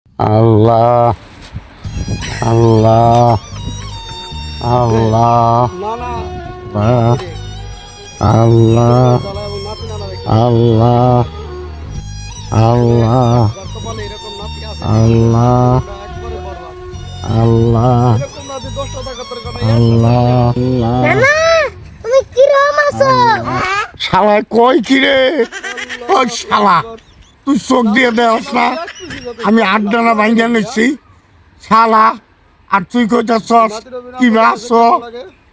আল্লাহ আল্লাহ আল্লাহ আল্লাহ আল্লাহ আল্লাহ আল্লাহ আল্লাহ আল্লাহ তুমি কি রকম আছো? শালা কই কিরে? ও শালা তুই চোখ দিয়ে দেওয়াস না? আমি আড্ডানা ভাঙ্গা নিচ্ছি শালা, আর তুই কইতাছস কি আছো?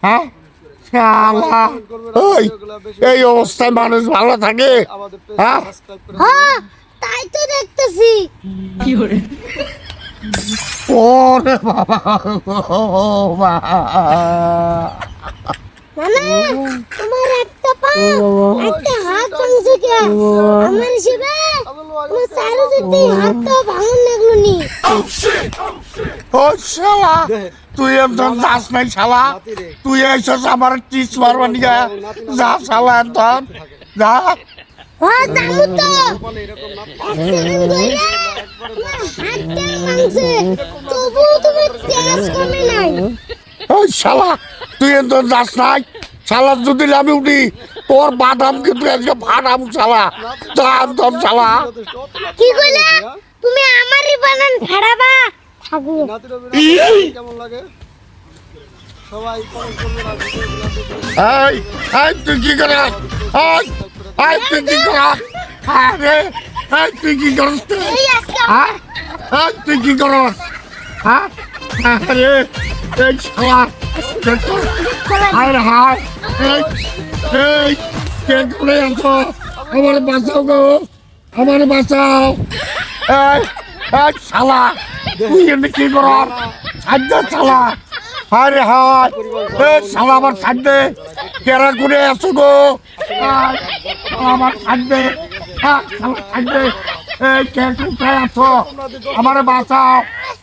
হ্যাঁ শালা, ওই এই অবস্থায় মানুষ ভালো থাকে? হ্যাঁ হ্যাঁ, তাই তো দেখতেছি। ওরে বাবা ও বাবা। নানা, তোমার একটা পা একটা হাত ভাঙছে কে? আমার হিসেবে তোমার চারু যদি হাতটা ভাঙন লাগলো নি। ও শালা, তুই একদম যাস নাই শালা, তুই এসেছ আমার টিচ মারবা নিগা। যা শালা একদম যা। হ্যাঁ জানো তো, অ্যাক্সিডেন্ট কইরা আমার হাতটা ভাঙছে, তবুও তোমার তেজ কমে নাই। ওই শালা তুই একদম যাস নাই শালা, যদি আমি উঠি তোর বাদাম কিন্তু আজকে ফাটাম শালা। যা একদম শালা। কি কইলে? তুমি আমারই বানান ফাড়াবা? থাকো। কেমন লাগে সবাই কমেন্ট করবেন আর এই এই তুই কি কর? এই এই তুই কি কর? আরে এই তুই কি করস? এই আজকে হ্যাঁ এই তুই কি করস? হ্যাঁ আরে এই শালা, আরে হায় এই এই কে করে আছো? আমার বাঁচাও গো, আমার বাঁচাও। এই এই শালা তুই এমনি কি করস? সাহায্য শালা। আরে হায় এই শালা আমার সাহায্য কেরা করে আছো গো? আমার সাহায্য সাহায্য এই কে কোথায় আছো? আমার বাঁচাও।